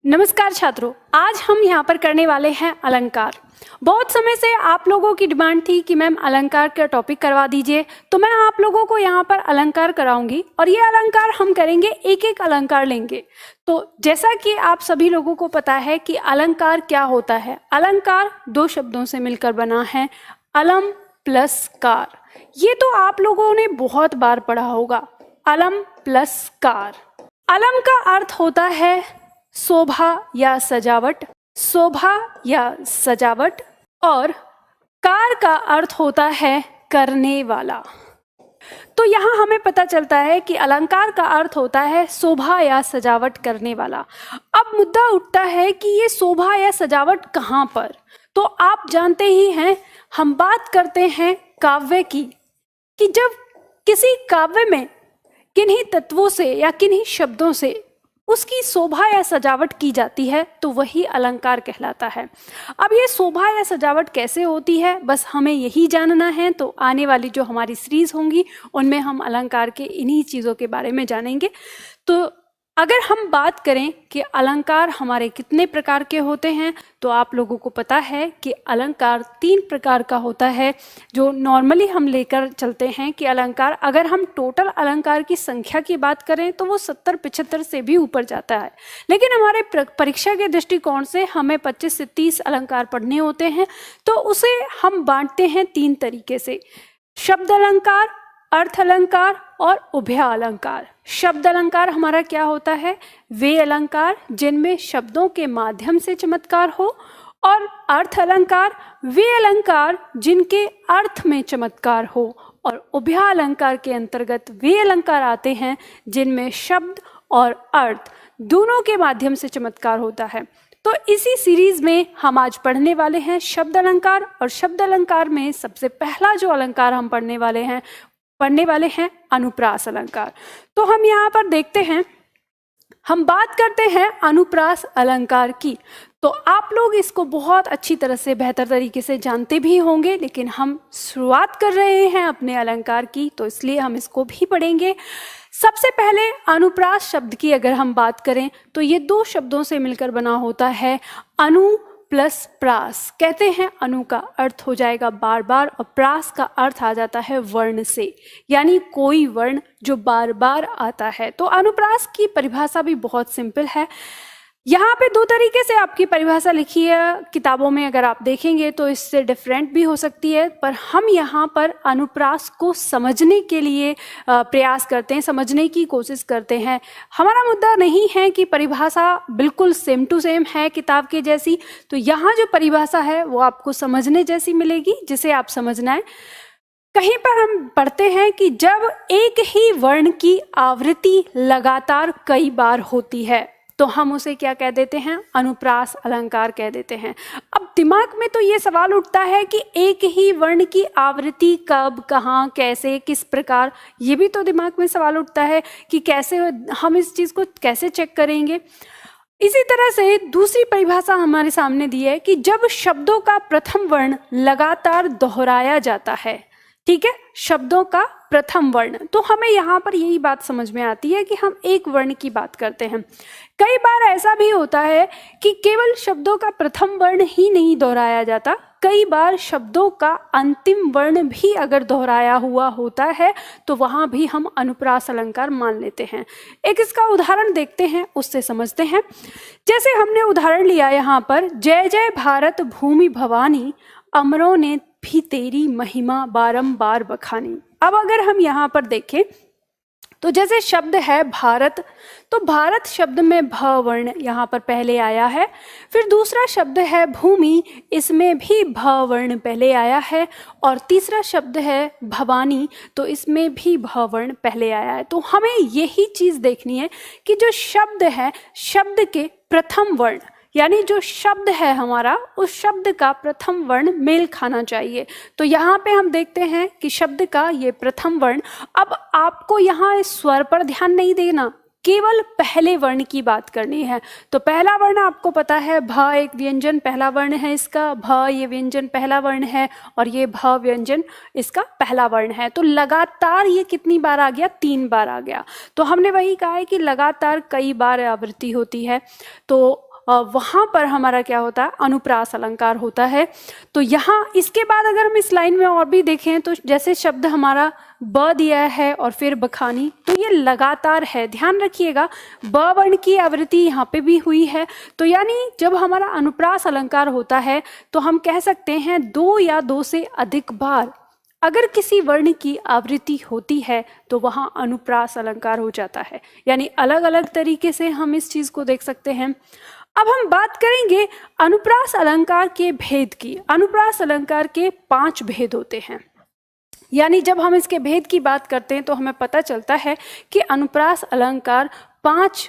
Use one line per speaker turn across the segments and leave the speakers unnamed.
नमस्कार छात्रों, आज हम यहाँ पर करने वाले हैं अलंकार। बहुत समय से आप लोगों की डिमांड थी कि मैम अलंकार का टॉपिक करवा दीजिए, तो मैं आप लोगों को यहाँ पर अलंकार कराऊंगी और ये अलंकार हम करेंगे, एक एक अलंकार लेंगे। तो जैसा कि आप सभी लोगों को पता है कि अलंकार क्या होता है। अलंकार दो शब्दों से मिलकर बना है, अलम प्लस कार। ये तो आप लोगों ने बहुत बार पढ़ा होगा, अलम प्लस कार। अलम का अर्थ होता है शोभा या सजावट, शोभा या सजावट, और कार का अर्थ होता है करने वाला। तो यहाँ हमें पता चलता है कि अलंकार का अर्थ होता है शोभा या सजावट करने वाला। अब मुद्दा उठता है कि ये शोभा या सजावट कहाँ पर। तो आप जानते ही हैं, हम बात करते हैं काव्य की, कि जब किसी काव्य में किन्हीं तत्वों से या किन्हीं शब्दों से उसकी शोभा या सजावट की जाती है तो वही अलंकार कहलाता है। अब ये शोभा या सजावट कैसे होती है, बस हमें यही जानना है। तो आने वाली जो हमारी सीरीज होंगी उनमें हम अलंकार के इन्हीं चीज़ों के बारे में जानेंगे। तो अगर हम बात करें कि अलंकार हमारे कितने प्रकार के होते हैं, तो आप लोगों को पता है कि अलंकार 3 प्रकार का होता है, जो नॉर्मली हम लेकर चलते हैं कि अलंकार, अगर हम टोटल अलंकार की संख्या की बात करें तो वो 70-75 से भी ऊपर जाता है। लेकिन हमारे परीक्षा के दृष्टिकोण से हमें 25 से 30 अलंकार पढ़ने होते हैं, तो उसे हम बांटते हैं 3 तरीके से: शब्द अलंकार, अर्थ अलंकार और उभय अलंकार। शब्द अलंकार हमारा क्या होता है? वे अलंकार जिनमें शब्दों के माध्यम से चमत्कार हो, और अर्थ अलंकार वे अलंकार जिनके अर्थ में चमत्कार हो, और उभय अलंकार के अंतर्गत वे अलंकार आते हैं जिनमें शब्द और अर्थ दोनों के माध्यम से चमत्कार होता है। तो इसी सीरीज में हम आज पढ़ने वाले हैं शब्द अलंकार, और शब्द अलंकार में सबसे पहला जो अलंकार हम पढ़ने वाले हैं अनुप्रास अलंकार। तो हम यहाँ पर देखते हैं, हम बात करते हैं अनुप्रास अलंकार की। तो आप लोग इसको बहुत अच्छी तरह से, बेहतर तरीके से जानते भी होंगे, लेकिन हम शुरुआत कर रहे हैं अपने अलंकार की, तो इसलिए हम इसको भी पढ़ेंगे। सबसे पहले अनुप्रास शब्द की अगर हम बात करें तो ये 2 शब्दों से मिलकर बना होता है, अनु प्लस प्रास। कहते हैं अनु का अर्थ हो जाएगा बार बार, और प्रास का अर्थ आ जाता है वर्ण से, यानी कोई वर्ण जो बार बार आता है। तो अनुप्रास की परिभाषा भी बहुत सिंपल है। यहाँ पे 2 तरीके से आपकी परिभाषा लिखी है किताबों में, अगर आप देखेंगे तो इससे डिफरेंट भी हो सकती है, पर हम यहाँ पर अनुप्रास को समझने के लिए प्रयास करते हैं, समझने की कोशिश करते हैं। हमारा मुद्दा नहीं है कि परिभाषा बिल्कुल सेम टू सेम है किताब के जैसी। तो यहाँ जो परिभाषा है वो आपको समझने जैसी मिलेगी, जिसे आप समझना है। कहीं पर हम पढ़ते हैं कि जब एक ही वर्ण की आवृत्ति लगातार कई बार होती है तो हम उसे क्या कह देते हैं? अनुप्रास अलंकार कह देते हैं। अब दिमाग में तो ये सवाल उठता है कि एक ही वर्ण की आवृत्ति कब, कहाँ, कैसे, किस प्रकार, ये भी तो दिमाग में सवाल उठता है कि कैसे हम इस चीज़ को कैसे चेक करेंगे। इसी तरह से दूसरी परिभाषा हमारे सामने दी है कि जब शब्दों का प्रथम वर्ण लगातार दोहराया जाता है, ठीक है, शब्दों का प्रथम वर्ण, तो हमें यहाँ पर यही बात समझ में आती है कि हम एक वर्ण की बात करते हैं। कई बार ऐसा भी होता है कि केवल शब्दों का प्रथम वर्ण ही नहीं दोहराया जाता, कई बार शब्दों का अंतिम वर्ण भी अगर दोहराया हुआ होता है तो वहाँ भी हम अनुप्रास अलंकार मान लेते हैं। एक इसका उदाहरण देखते हैं, उससे समझते हैं। जैसे हमने उदाहरण लिया यहाँ पर, जय जय भारत भूमि भवानी, अमरों ने भी तेरी महिमा बारंबार बखानी। अब अगर हम यहाँ पर देखें तो जैसे शब्द है भारत, तो भारत शब्द में भ वर्ण यहाँ पर पहले आया है। फिर दूसरा शब्द है भूमि, इसमें भी भ वर्ण पहले आया है। और तीसरा शब्द है भवानी, तो इसमें भी भ वर्ण पहले आया है। तो हमें यही चीज़ देखनी है कि जो शब्द है, शब्द के प्रथम वर्ण, यानी जो शब्द है हमारा, उस शब्द का प्रथम वर्ण मेल खाना चाहिए। तो यहाँ पे हम देखते हैं कि शब्द का ये प्रथम वर्ण, अब आपको यहाँ इस स्वर पर ध्यान नहीं देना, केवल पहले वर्ण की बात करनी है। तो पहला वर्ण आपको पता है, भ एक व्यंजन पहला वर्ण है इसका, भ ये व्यंजन पहला वर्ण है, और ये भ व्यंजन इसका पहला वर्ण है। तो लगातार ये कितनी बार आ गया? 3 बार आ गया। तो हमने वही कहा है कि लगातार कई बार आवृत्ति होती है। तो वहाँ पर हमारा क्या होता है, अनुप्रास अलंकार होता है। तो यहाँ इसके बाद अगर हम इस लाइन में और भी देखें तो जैसे शब्द हमारा ब दिया है और फिर बखानी, तो ये लगातार है, ध्यान रखिएगा। ब वर्ण की आवृत्ति यहाँ पे भी हुई है। तो यानी जब हमारा अनुप्रास अलंकार होता है तो हम कह सकते हैं 2 या 2 से अधिक बार अगर किसी वर्ण की आवृत्ति होती है तो वहाँ अनुप्रास अलंकार हो जाता है। यानी अलग अलग तरीके से हम इस चीज को देख सकते हैं। अब हम बात करेंगे अनुप्रास अलंकार के भेद की। अनुप्रास अलंकार के 5 भेद होते हैं। यानी जब हम इसके भेद की बात करते हैं तो हमें पता चलता है कि अनुप्रास अलंकार 5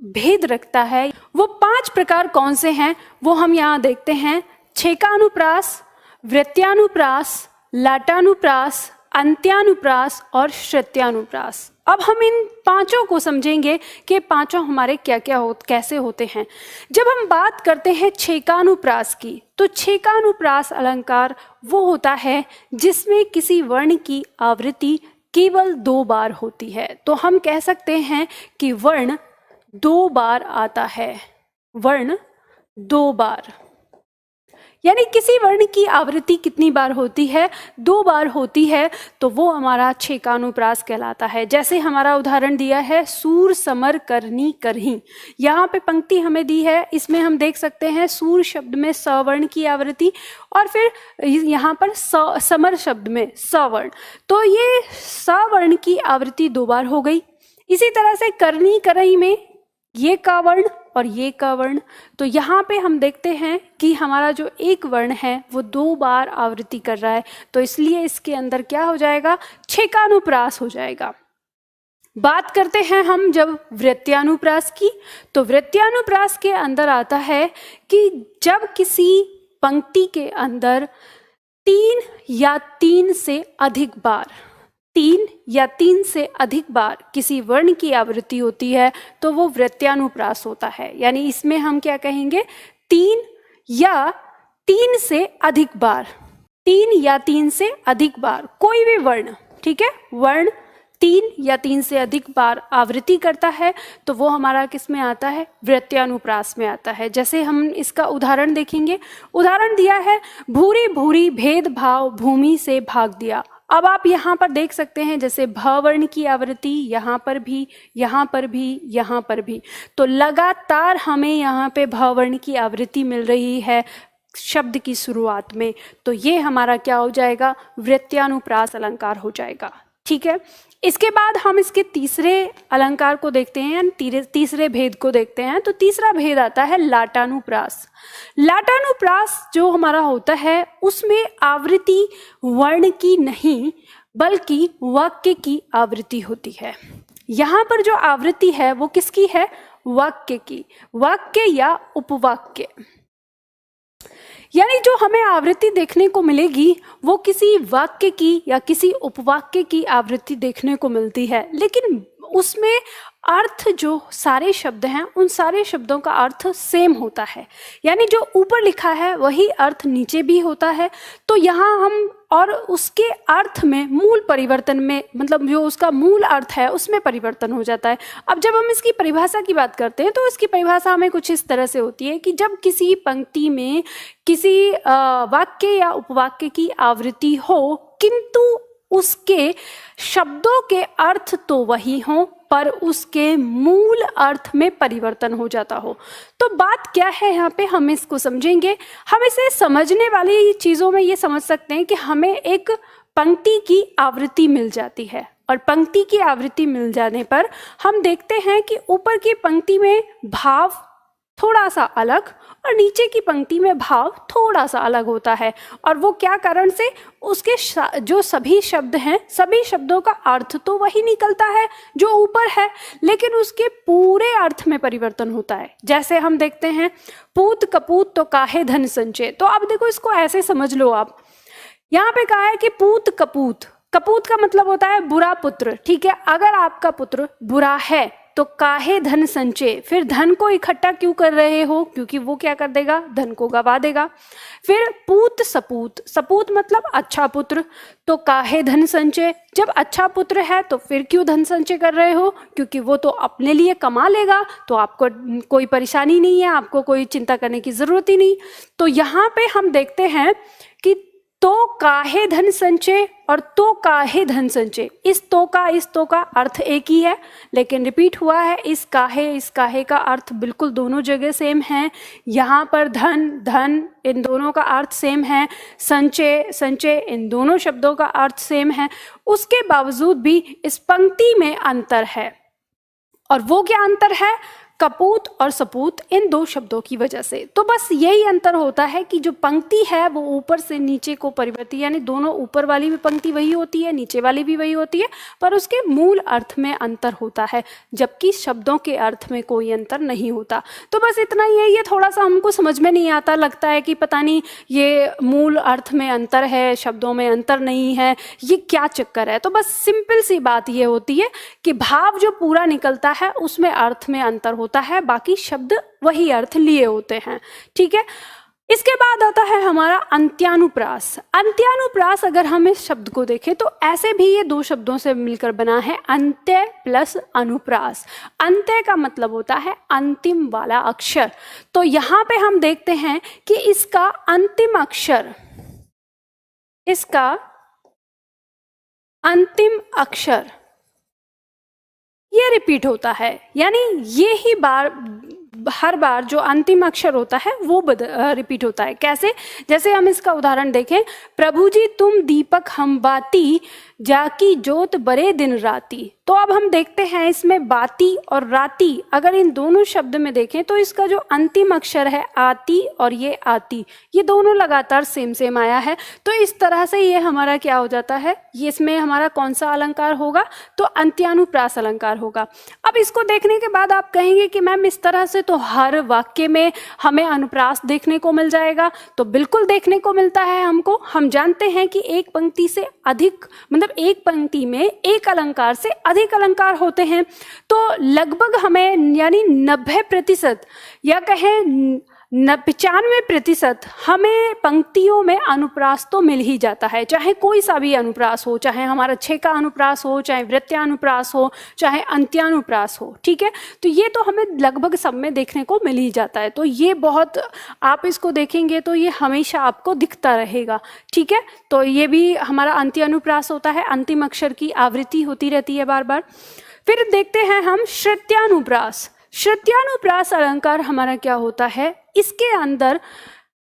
भेद रखता है। वो 5 प्रकार कौन से हैं वो हम यहाँ देखते हैं। छेकानुप्रास, वृत्त्यानुप्रास, लाटानुप्रास, अंत्यानुप्रास और श्रुत्यानुप्रास। अब हम इन 5 को समझेंगे कि 5 हमारे क्या क्या कैसे होते हैं। जब हम बात करते हैं छेकानुप्रास की, तो छेकानुप्रास अलंकार वो होता है जिसमें किसी वर्ण की आवृत्ति केवल 2 बार होती है। तो हम कह सकते हैं कि वर्ण 2 बार आता है, वर्ण 2 बार। यानी किसी वर्ण की आवृत्ति कितनी बार होती है, 2 बार होती है, तो वो हमारा छेकानुप्रास कहलाता है। जैसे हमारा उदाहरण दिया है सूर समर करनी करही। यहाँ पे पंक्ति हमें दी है, इसमें हम देख सकते हैं सूर शब्द में स वर्ण की आवृत्ति और फिर यहाँ पर समर शब्द में स वर्ण। तो ये स वर्ण की आवृत्ति 2 बार हो गई। इसी तरह से करनी करही में ये का वर्ण और ये का वर्ण। तो यहाँ पे हम देखते हैं कि हमारा जो एक वर्ण है वो 2 बार आवृत्ति कर रहा है, तो इसलिए इसके अंदर क्या हो जाएगा, छेकानुप्रास हो जाएगा। बात करते हैं हम जब वृत्त्यानुप्रास की, तो वृत्त्यानुप्रास के अंदर आता है कि जब किसी पंक्ति के अंदर 3 या 3 से अधिक बार 3 या 3 से अधिक बार किसी वर्ण की आवृत्ति होती है तो वो वृत्त्यानुप्रास होता है। यानी इसमें हम क्या कहेंगे, 3 या 3 से अधिक बार, 3 या 3 से अधिक बार कोई भी वर्ण, ठीक है, वर्ण 3 या 3 से अधिक बार आवृत्ति करता है तो वो हमारा किस में आता है, वृत्त्यानुप्रास में आता है। जैसे हम इसका उदाहरण देखेंगे। उदाहरण दिया है भूरी भूरी भेदभाव भूमि से भाग दिया। अब आप यहाँ पर देख सकते हैं जैसे भ वर्ण की आवृत्ति यहाँ पर भी, यहाँ पर भी, यहाँ पर भी, तो लगातार हमें यहाँ पे भ वर्ण की आवृत्ति मिल रही है शब्द की शुरुआत में। तो ये हमारा क्या हो जाएगा, वृत्त्यानुप्रास अलंकार हो जाएगा। ठीक है, इसके बाद हम इसके तीसरे अलंकार को देखते हैं, यानी तीसरे भेद को देखते हैं। तो तीसरा भेद आता है लाटानुप्रास। लाटानुप्रास जो हमारा होता है उसमें आवृत्ति वर्ण की नहीं बल्कि वाक्य की आवृत्ति होती है। यहाँ पर जो आवृत्ति है वो किसकी है, वाक्य की, वाक्य या उपवाक्य। यानी जो हमें आवृत्ति देखने को मिलेगी वो किसी वाक्य की या किसी उपवाक्य की आवृत्ति देखने को मिलती है, लेकिन उसमें अर्थ जो सारे शब्द हैं उन सारे शब्दों का अर्थ सेम होता है। यानी जो ऊपर लिखा है वही अर्थ नीचे भी होता है। तो यहाँ हम और उसके अर्थ में मूल परिवर्तन में, मतलब जो उसका मूल अर्थ है उसमें परिवर्तन हो जाता है। अब जब हम इसकी परिभाषा की बात करते हैं तो इसकी परिभाषा हमें कुछ इस तरह से होती है कि जब किसी पंक्ति में किसी वाक्य या उपवाक्य की आवृत्ति हो किंतु उसके शब्दों के अर्थ तो वही हों पर उसके मूल अर्थ में परिवर्तन हो जाता हो। तो बात क्या है यहाँ पे, हम इसको समझेंगे। हम इसे समझने वाली चीज़ों में ये समझ सकते हैं कि हमें एक पंक्ति की आवृत्ति मिल जाती है और पंक्ति की आवृत्ति मिल जाने पर हम देखते हैं कि ऊपर की पंक्ति में भाव थोड़ा सा अलग और नीचे की पंक्ति में भाव थोड़ा सा अलग होता है। और वो क्या कारण से, उसके जो सभी शब्द हैं सभी शब्दों का अर्थ तो वही निकलता है जो ऊपर है, लेकिन उसके पूरे अर्थ में परिवर्तन होता है। जैसे हम देखते हैं पूत कपूत तो काहे धन संचय। तो अब देखो इसको ऐसे समझ लो आप, यहाँ पे कहा है कि पूत कपूत, कपूत का मतलब होता है बुरा पुत्र। ठीक है, अगर आपका पुत्र बुरा है तो काहे धन संचय, फिर धन को इकट्ठा क्यों कर रहे हो, क्योंकि वो क्या कर देगा, धन को गवा देगा। फिर पूत सपूत, सपूत मतलब अच्छा पुत्र, तो काहे धन संचय, जब अच्छा पुत्र है तो फिर क्यों धन संचय कर रहे हो, क्योंकि वो तो अपने लिए कमा लेगा, तो आपको कोई परेशानी नहीं है, आपको कोई चिंता करने की जरूरत ही नहीं। तो यहाँ पे हम देखते हैं कि तो काहे धन संचय और तो काहे धन संचय, इस तो का अर्थ एक ही है, लेकिन रिपीट हुआ है। इस काहे का अर्थ बिल्कुल दोनों जगह सेम है। यहाँ पर धन धन इन दोनों का अर्थ सेम है, संचय संचय इन दोनों शब्दों का अर्थ सेम है। उसके बावजूद भी इस पंक्ति में अंतर है, और वो क्या अंतर है, कपूत और सपूत इन दो शब्दों की वजह से। तो बस यही अंतर होता है कि जो पंक्ति है वो ऊपर से नीचे को परिवर्तित, यानी दोनों ऊपर वाली भी पंक्ति वही होती है, नीचे वाली भी वही होती है, पर उसके मूल अर्थ में अंतर होता है, जबकि शब्दों के अर्थ में कोई अंतर नहीं होता। तो बस इतना ही है, ये थोड़ा सा हमको समझ में नहीं आता, लगता है कि पता नहीं ये मूल अर्थ में अंतर है, शब्दों में अंतर नहीं है, ये क्या चक्कर है। तो बस सिंपल सी बात ये होती है कि भाव जो पूरा निकलता है उसमें अर्थ में अंतर होता है, बाकी शब्द वही अर्थ लिए होते हैं। ठीक है, इसके बाद आता है हमारा अंत्यानुप्रास। अंत्यानुप्रास अगर हम इस शब्द को देखें तो ऐसे भी ये दो शब्दों से मिलकर बना है, अंत्य प्लस अनुप्रास। अंत्य का मतलब होता है अंतिम वाला अक्षर, तो यहाँ पे हम देखते हैं कि इसका अंतिम अक्षर, इसका अंतिम अक्षर ये रिपीट होता है, यानी ये ही हर बार जो अंतिम अक्षर होता है वो रिपीट होता है। कैसे, जैसे हम इसका उदाहरण देखें, प्रभु जी तुम दीपक हम बाती, जाकी जोत बरे दिन राती। तो अब हम देखते हैं इसमें बाती और राती, अगर इन दोनों शब्द में देखें तो इसका जो अंतिम अक्षर है आती और ये आती, ये दोनों लगातार सेम आया है। तो इस तरह से ये हमारा क्या हो जाता है, ये इसमें हमारा कौन सा अलंकार होगा, तो अंत्यानुप्रास अलंकार होगा। अब इसको देखने के बाद आप कहेंगे कि मैम इस तरह से तो हर वाक्य में हमें अनुप्रास देखने को मिल जाएगा, तो बिल्कुल देखने को मिलता है हमको। हम जानते हैं कि एक पंक्ति से अधिक, मतलब एक पंक्ति में एक अलंकार से अधिक अलंकार होते हैं, तो लगभग हमें यानी 90% या कहें 95% हमें पंक्तियों में अनुप्रास तो मिल ही जाता है, चाहे कोई सा भी अनुप्रास हो, चाहे हमारा छे का अनुप्रास हो, चाहे वृत्त्यानुप्रास हो, चाहे अंत्यानुप्रास हो। ठीक है, तो ये तो हमें लगभग सब में देखने को मिल ही जाता है। तो ये बहुत, आप इसको देखेंगे तो ये हमेशा आपको दिखता रहेगा। ठीक है, तो ये भी हमारा अंत्यानुप्रास होता है, अंतिम अक्षर की आवृत्ति होती रहती है बार बार। फिर देखते हैं हम श्रुत्यानुप्रास। श्रुत्यानुप्रास अलंकार हमारा क्या होता है, इसके अंदर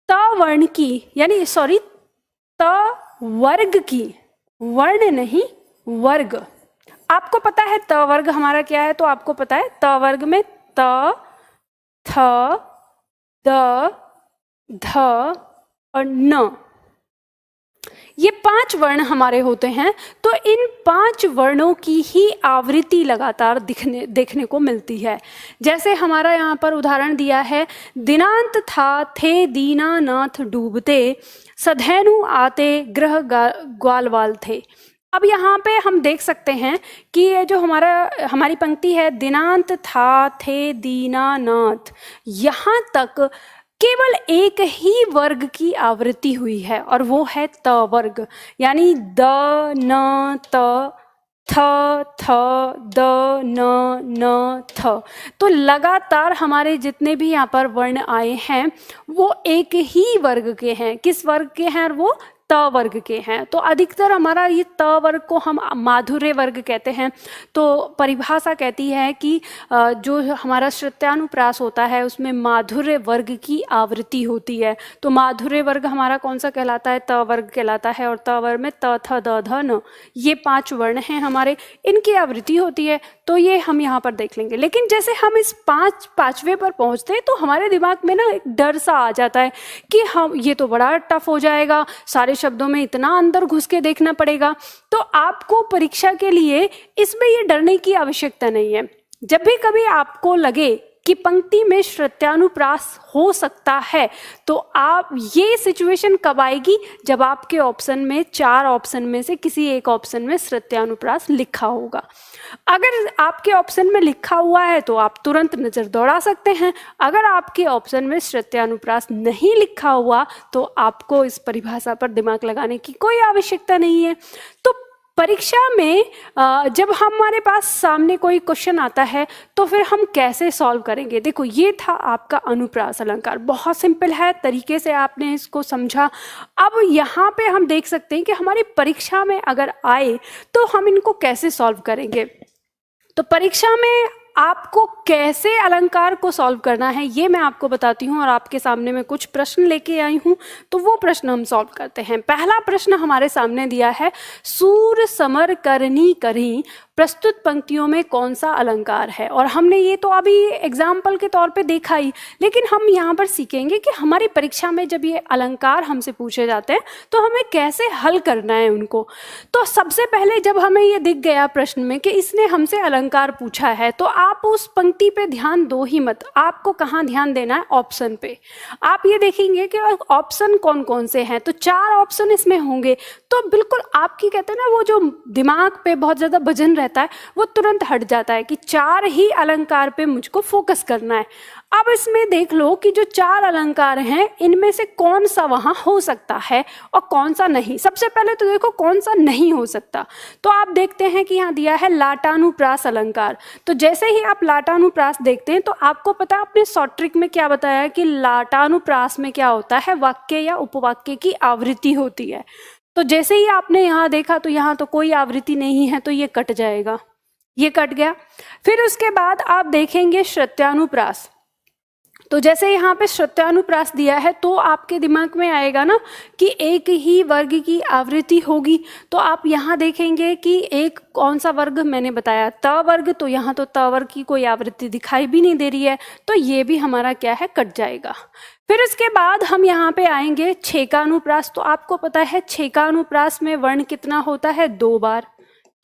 त वर्ण की, यानी सॉरी त वर्ग की, वर्ण नहीं वर्ग। आपको पता है त वर्ग हमारा क्या है, तो आपको पता है त वर्ग में त, थ, द, ध और न, ये 5 वर्ण हमारे होते हैं। तो इन 5 वर्णों की ही आवृत्ति लगातार देखने को मिलती है। जैसे हमारा यहाँ पर उदाहरण दिया है, दिनांत था थे दीनानाथ डूबते, सधैनु आते ग्रह ग्वालवाल थे। अब यहाँ पे हम देख सकते हैं कि ये जो हमारी पंक्ति है, दिनांत था थे दीनानाथ, यहाँ तक केवल एक ही वर्ग की आवृत्ति हुई है, और वो है त वर्ग, यानी द न त, थ थ द न थ। तो लगातार हमारे जितने भी यहाँ पर वर्ण आए हैं वो एक ही वर्ग के हैं। किस वर्ग के हैं, वो त वर्ग के हैं। तो अधिकतर हमारा ये त वर्ग को हम माधुर्य वर्ग कहते हैं। तो परिभाषा कहती है कि जो हमारा श्रुत्यानुप्रास होता है उसमें माधुर्य वर्ग की आवृत्ति होती है। तो माधुर्य वर्ग हमारा कौन सा कहलाता है, त वर्ग कहलाता है। और त वर्ग में त थ द ध न, ये 5 वर्ण हैं हमारे, इनकी आवृत्ति होती है। तो ये हम यहाँ पर देख लेंगे। लेकिन जैसे हम इस पांचवें पर पहुंचते हैं तो हमारे दिमाग में ना एक डर सा आ जाता है कि हम ये तो बड़ा टफ हो जाएगा, सारे शब्दों में इतना अंदर घुस के देखना पड़ेगा। तो आपको परीक्षा के लिए इसमें ये डरने की आवश्यकता नहीं है। जब भी कभी आपको लगे कि पंक्ति में श्रुत्यानुप्रास हो सकता है, तो आप ये सिचुएशन कब आएगी, जब आपके ऑप्शन में 4 ऑप्शन में से किसी एक ऑप्शन में श्रुत्यानुप्रास लिखा होगा। अगर आपके ऑप्शन में लिखा हुआ है तो आप तुरंत नजर दौड़ा सकते हैं। अगर आपके ऑप्शन में श्रुत्यानुप्रास नहीं लिखा हुआ तो आपको इस परिभाषा पर दिमाग लगाने की कोई आवश्यकता नहीं है। तो परीक्षा में जब हमारे पास सामने कोई क्वेश्चन आता है तो फिर हम कैसे सॉल्व करेंगे। देखो, ये था आपका अनुप्रास अलंकार, बहुत सिंपल है, तरीके से आपने इसको समझा। अब यहाँ पे हम देख सकते हैं कि हमारी परीक्षा में अगर आए तो हम इनको कैसे सॉल्व करेंगे। तो परीक्षा में आपको कैसे अलंकार को सॉल्व करना है ये मैं आपको बताती हूँ, और आपके सामने मैं कुछ प्रश्न लेके आई हूँ, तो वो प्रश्न हम सॉल्व करते हैं। पहला प्रश्न हमारे सामने दिया है, सूर समर करनी करी प्रस्तुत पंक्तियों में कौन सा अलंकार है। और हमने ये तो अभी एग्जाम्पल के तौर पे देखा ही, लेकिन हम यहाँ पर सीखेंगे कि हमारी परीक्षा में जब ये अलंकार हमसे पूछे जाते हैं तो हमें कैसे हल करना है उनको। तो सबसे पहले जब हमें ये दिख गया प्रश्न में कि इसने हमसे अलंकार पूछा है, तो आप उस पंक्ति पे ध्यान दो ही मत। आपको कहाँ ध्यान देना है, ऑप्शन पे। आप ये देखेंगे कि ऑप्शन कौन कौन से हैं, तो 4 ऑप्शन इसमें होंगे। तो बिल्कुल आपकी कहते हैं ना, वो जो दिमाग पे बहुत ज़्यादा वजन रहता है वो तुरंत हट जाता है कि 4 ही अलंकार पे मुझको फोकस करना है। अब इसमें देख लो कि जो 4 अलंकार हैं इनमें से कौन सा वहां हो सकता है और कौन सा नहीं। सबसे पहले तो देखो कौन सा नहीं हो सकता। तो आप देखते हैं कि यहाँ दिया है लाटानुप्रास अलंकार। तो जैसे ही आप लाटानुप्रास देखते हैं तो आपको पता है अपने शॉर्ट ट्रिक में क्या बताया है कि लाटानुप्रास में क्या होता है, वाक्य या उपवाक्य की आवृत्ति होती है। तो जैसे ही आपने यहाँ देखा तो यहाँ तो कोई आवृत्ति नहीं है, तो ये कट जाएगा, ये कट गया। फिर उसके बाद आप देखेंगे श्रुत्यानुप्रास। तो जैसे यहाँ पे श्रुत्यानुप्रास दिया है तो आपके दिमाग में आएगा ना कि एक ही वर्ग की आवृत्ति होगी। तो आप यहाँ देखेंगे कि एक कौन सा वर्ग मैंने बताया, त वर्ग। तो यहाँ तो त वर्ग की कोई आवृत्ति दिखाई भी नहीं दे रही है, तो ये भी हमारा क्या है, कट जाएगा। फिर उसके बाद हम यहाँ पे आएंगे छेकानुप्रास। तो आपको पता है छेकानुप्रास में वर्ण कितना होता है, 2 बार,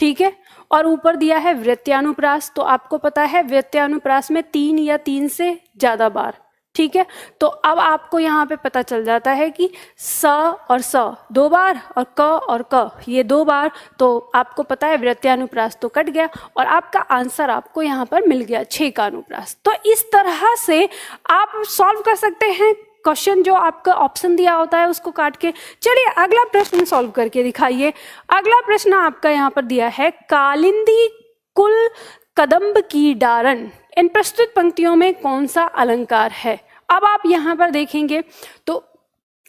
ठीक है। और ऊपर दिया है वृत्त्यानुप्रास। तो आपको पता है वृत्त्यानुप्रास में 3 या 3 से ज्यादा बार, ठीक है। तो अब आपको यहाँ पे पता चल जाता है कि स और स 2 बार और क और क ये 2 बार। तो आपको पता है वृत्त्यानुप्रास तो कट गया और आपका आंसर आपको यहाँ पर मिल गया, छेकानुप्रास। तो इस तरह से आप सॉल्व कर सकते हैं क्वेश्चन जो आपका ऑप्शन दिया होता है उसको काट के। चलिए अगला प्रश्न सॉल्व करके दिखाइए। अगला प्रश्न आपका यहाँ पर दिया है, कालिंदी कुल कदम्ब की डारन इन प्रस्तुत पंक्तियों में कौन सा अलंकार है। अब आप यहाँ पर देखेंगे तो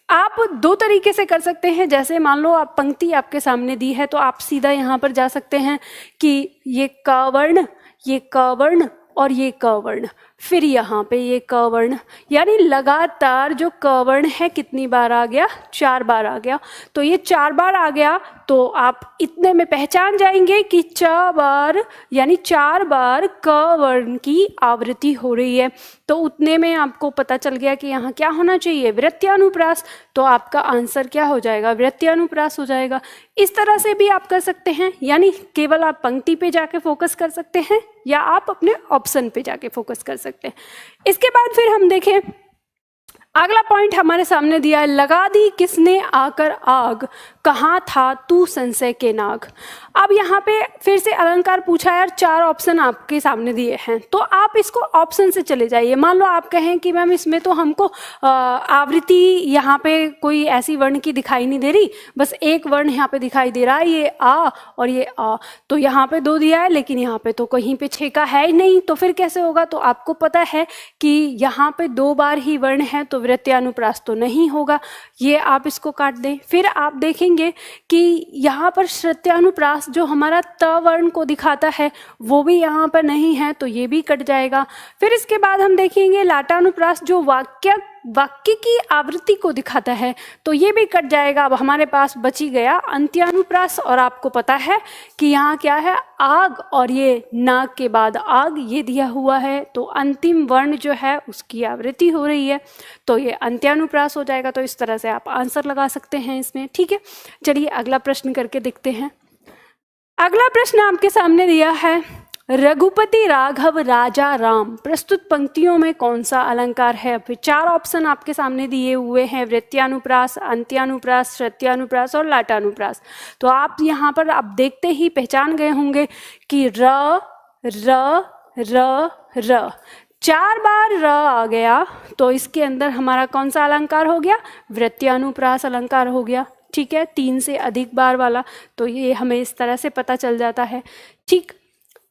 आप 2 तरीके से कर सकते हैं। जैसे मान लो आप पंक्ति आपके सामने दी है तो आप सीधा यहाँ पर जा सकते हैं कि ये क वर्ण, ये क वर्ण और ये क वर्ण, फिर यहाँ पे ये क वर्ण, यानी लगातार जो क वर्ण है कितनी बार आ गया, 4 बार आ गया। तो ये 4 बार आ गया तो आप इतने में पहचान जाएंगे कि 4 बार यानी 4 बार क वर्ण की आवृत्ति हो रही है। तो उतने में आपको पता चल गया कि यहाँ क्या होना चाहिए, वृत्त्यानुप्रास। तो आपका आंसर क्या हो जाएगा, वृत्त्यानुप्रास हो जाएगा। इस तरह से भी आप कर सकते हैं, यानी केवल आप पंक्ति पे जाके फोकस कर सकते हैं या आप अपने ऑप्शन पे जाके फोकस कर सकते हैं। इसके बाद फिर हम देखें अगला पॉइंट हमारे सामने दिया है, लगा दी किसने आकर आग, कहाँ था तू संशय के नाग। अब यहाँ पे फिर से अलंकार पूछा है और 4 ऑप्शन आपके सामने दिए हैं, तो आप इसको ऑप्शन से चले जाइए। मान लो आप कहें कि मैम इसमें तो हमको आवृत्ति यहाँ पे कोई ऐसी वर्ण की दिखाई नहीं दे रही, बस एक वर्ण यहाँ पे दिखाई दे रहा है, ये आ और ये आ। तो यहाँ पे 2 दिया है लेकिन यहाँ पे तो कहीं पे छेका है ही नहीं, तो फिर कैसे होगा। तो आपको पता है कि यहाँ पे 2 बार ही वर्ण है तो वृत्त्यानुप्रास तो नहीं होगा, ये आप इसको काट दें। फिर आप देखेंगे कि यहाँ पर श्रुत्यानुप्रास जो हमारा त वर्ण को दिखाता है वो भी यहाँ पर नहीं है, तो ये भी कट जाएगा। फिर इसके बाद हम देखेंगे लाटानुप्रास जो वाक्य की आवृत्ति को दिखाता है, तो ये भी कट जाएगा। अब हमारे पास बची गया अंत्यानुप्रास, और आपको पता है कि यहाँ क्या है, आग, और ये नाग के बाद आग ये दिया हुआ है, तो अंतिम वर्ण जो है उसकी आवृत्ति हो रही है, तो ये अंत्यानुप्रास हो जाएगा। तो इस तरह से आप आंसर लगा सकते हैं इसमें, ठीक है। चलिए अगला प्रश्न करके देखते हैं। अगला प्रश्न आपके सामने दिया है, रघुपति राघव राजा राम प्रस्तुत पंक्तियों में कौन सा अलंकार है? फिर 4 ऑप्शन आपके सामने दिए हुए हैं, वृत्यानुप्रास, अंत्यानुप्रास, श्रुत्यानुप्रास और लाटानुप्रास। तो आप यहाँ पर आप देखते ही पहचान गए होंगे कि र र र र 4 बार र आ गया, तो इसके अंदर हमारा कौन सा अलंकार हो गया? वृत्यानुप्रास अलंकार हो गया। ठीक है, 3 से अधिक बार वाला, तो ये हमें इस तरह से पता चल जाता है। ठीक,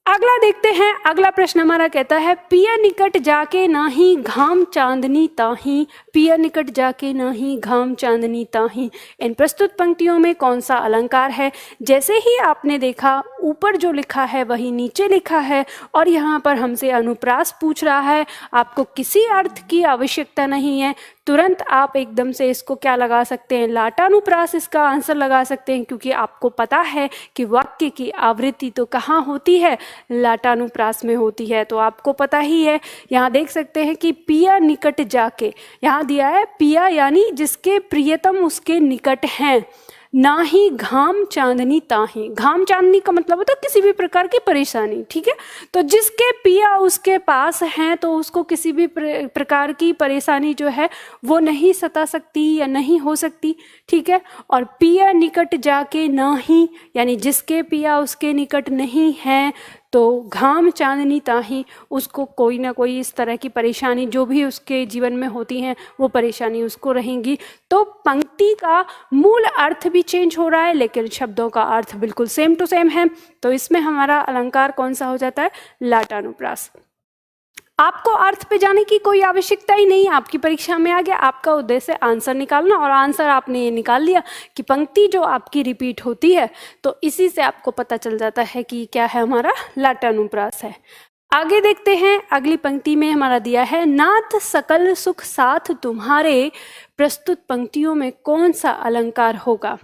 अगला देखते हैं। अगला प्रश्न हमारा कहता है, पिया निकट जाके नाही घाम चांदनी ताही, पिया निकट जाके नाही घाम चांदनी ताही। इन प्रस्तुत पंक्तियों में कौन सा अलंकार है? जैसे ही आपने देखा ऊपर जो लिखा है वही नीचे लिखा है, और यहाँ पर हमसे अनुप्रास पूछ रहा है। आपको किसी अर्थ की आवश्यकता नहीं है, तुरंत आप एकदम से इसको क्या लगा सकते हैं? लाटानुप्रास इसका आंसर लगा सकते हैं, क्योंकि आपको पता है कि वाक्य की आवृत्ति तो कहाँ होती है? लाटानुप्रास में होती है। तो आपको पता ही है, यहाँ देख सकते हैं कि पिया निकट जाके, यहाँ दिया है पिया यानी जिसके प्रियतम उसके निकट हैं, ना ही घाम चांदनी ताही। घाम चांदनी का मतलब होता है किसी भी प्रकार की परेशानी। ठीक है, तो जिसके पिया उसके पास हैं, तो उसको किसी भी प्रकार की परेशानी जो है वो नहीं सता सकती या नहीं हो सकती। ठीक है, और पिया निकट जाके नाही यानी जिसके पिया उसके निकट नहीं है, तो घाम चांदनी ताही, उसको कोई ना कोई इस तरह की परेशानी जो भी उसके जीवन में होती हैं वो परेशानी उसको रहेंगी। तो पंक्ति का मूल अर्थ भी चेंज हो रहा है, लेकिन शब्दों का अर्थ बिल्कुल सेम टू सेम है। तो इसमें हमारा अलंकार कौन सा हो जाता है? लाटानुप्रास। आपको अर्थ पे जाने की कोई आवश्यकता ही नहीं, आपकी परीक्षा में आ गया, आपका उद्देश्य आंसर निकालना, और आंसर आपने ये निकाल लिया कि पंक्ति जो आपकी रिपीट होती है, तो इसी से आपको पता चल जाता है कि क्या है, हमारा लाटानुप्रास है। आगे देखते हैं। अगली पंक्ति में हमारा दिया है, नाथ सकल सुख साथ तुम्हारे, प्रस्तुत पंक्तियों में कौन सा अलंकार होगा?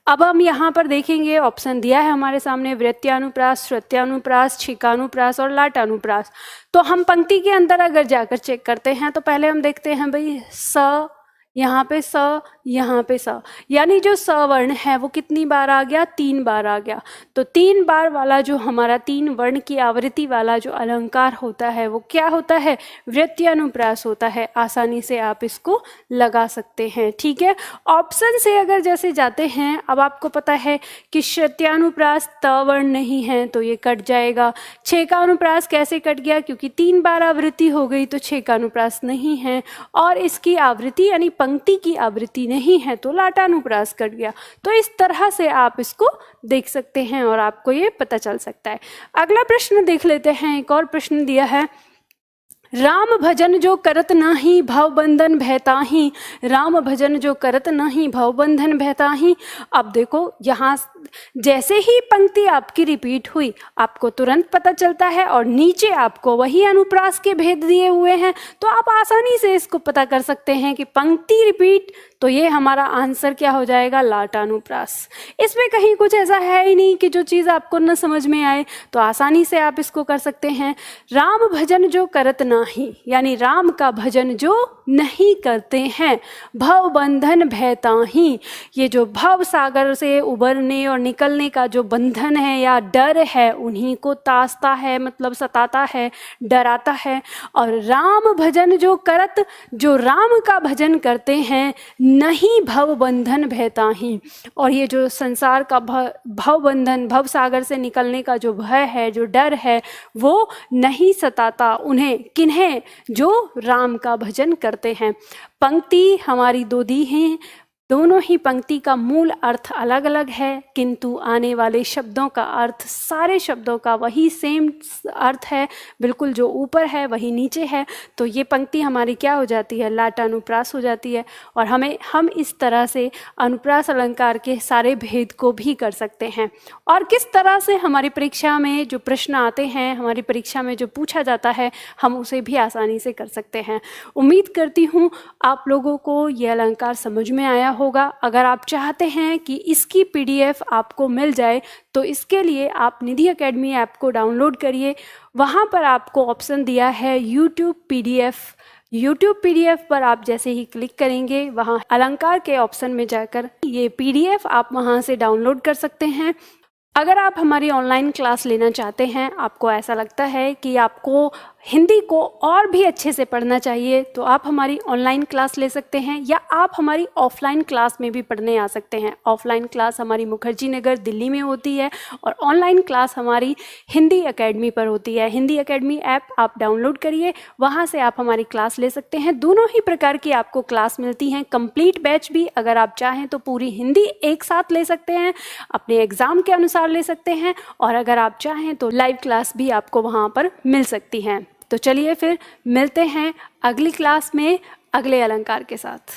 अब हम यहाँ पर देखेंगे, ऑप्शन दिया है हमारे सामने, वृत्यानुप्रास, श्रुत्यानुप्रास, छिकानुप्रास और लाटानुप्रास। तो हम पंक्ति के अंदर अगर जाकर चेक करते हैं, तो पहले हम देखते हैं भाई स, यहाँ पे स, यहाँ पे स, यानी जो स वर्ण है वो कितनी बार आ गया? 3 बार आ गया। तो 3 बार वाला जो हमारा 3 वर्ण की आवृत्ति वाला जो अलंकार होता है वो क्या होता है? वृत्यानुप्रास होता है। आसानी से आप इसको लगा सकते हैं। ठीक है, ऑप्शन से अगर जैसे जाते हैं, अब आपको पता है कि श्रुत्यानुप्रास त वर्ण नहीं है, तो ये कट जाएगा। छेकानुप्रास कैसे कट गया? क्योंकि 3 बार आवृत्ति हो गई, तो छेकानुप्रास नहीं है, और इसकी आवृत्ति यानी पंक्ति की आवृत्ति नहीं है, तो लाटानुप्रास कट गया। तो इस तरह से आप इसको देख सकते हैं और आपको ये पता चल सकता है। अगला प्रश्न देख लेते हैं। एक और प्रश्न दिया है, राम भजन जो करत नाही भव बंधन भयताही, राम भजन जो करत नहीं भव बंधन भयताही। अब देखो, यहाँ जैसे ही पंक्ति आपकी रिपीट हुई, आपको तुरंत पता चलता है, और नीचे आपको वही अनुप्रास के भेद दिए हुए हैं, तो आप आसानी से इसको पता कर सकते हैं कि पंक्ति रिपीट, तो ये हमारा आंसर क्या हो जाएगा? लाटानुप्रास। इसमें कहीं कुछ ऐसा है ही नहीं कि जो चीज़ आपको न समझ में आए, तो आसानी से आप इसको कर सकते हैं। राम भजन जो करत नाही, यानी राम का भजन जो नहीं करते हैं, भव बंधन भयताही, ये जो भव सागर से उबरने और निकलने का जो बंधन है या डर है, उन्हीं को तासता है, मतलब सताता है, डराता है। और राम भजन जो करत, जो राम का भजन करते हैं, नहीं भव बंधन भयताही, और ये जो संसार का भव बंधन, भव सागर से निकलने का जो भय है, जो डर है, वो नहीं सताता उन्हें। किन्हें? जो राम का भजन करते हैं। पंक्ति हमारी 2 दी हैं, दोनों ही पंक्ति का मूल अर्थ अलग अलग है, किंतु आने वाले शब्दों का अर्थ, सारे शब्दों का वही सेम अर्थ है, बिल्कुल जो ऊपर है वही नीचे है। तो ये पंक्ति हमारी क्या हो जाती है? लाटानुप्रास हो जाती है। और हम इस तरह से अनुप्रास अलंकार के सारे भेद को भी कर सकते हैं। और किस तरह से हमारी परीक्षा में जो प्रश्न आते हैं, हमारी परीक्षा में जो पूछा जाता है, हम उसे भी आसानी से कर सकते हैं। उम्मीद करती हूँ आप लोगों को ये अलंकार समझ में आया होगा। अगर आप चाहते हैं कि इसकी PDF आपको मिल जाए, तो इसके लिए आप निधि एकेडमी ऐप को डाउनलोड करिए। वहाँ पर आपको ऑप्शन दिया है यूट्यूब PDF पर आप जैसे ही क्लिक करेंगे, वहाँ अलंकार के ऑप्शन में जाकर ये PDF आप वहाँ से डाउनलोड कर सकते हैं। अगर आप हमारी ऑनलाइन क्लास लेना चाहते हैं, आपको ऐसा लगता है कि आपको हिंदी को और भी अच्छे से पढ़ना चाहिए, तो आप हमारी ऑनलाइन क्लास ले सकते हैं या आप हमारी ऑफलाइन क्लास में भी पढ़ने आ सकते हैं। ऑफलाइन क्लास हमारी मुखर्जी नगर दिल्ली में होती है और ऑनलाइन क्लास हमारी हिंदी एकेडमी पर होती है। हिंदी एकेडमी ऐप आप डाउनलोड करिए, वहाँ से आप हमारी क्लास ले सकते हैं। दोनों ही प्रकार की आपको क्लास मिलती हैं। कंप्लीट बैच भी अगर आप चाहें तो पूरी हिंदी एक साथ ले सकते हैं, अपने एग्ज़ाम के अनुसार ले सकते हैं, और अगर आप चाहें तो लाइव क्लास भी आपको वहाँ पर मिल सकती हैं। तो चलिए फिर मिलते हैं अगली क्लास में अगले अलंकार के साथ।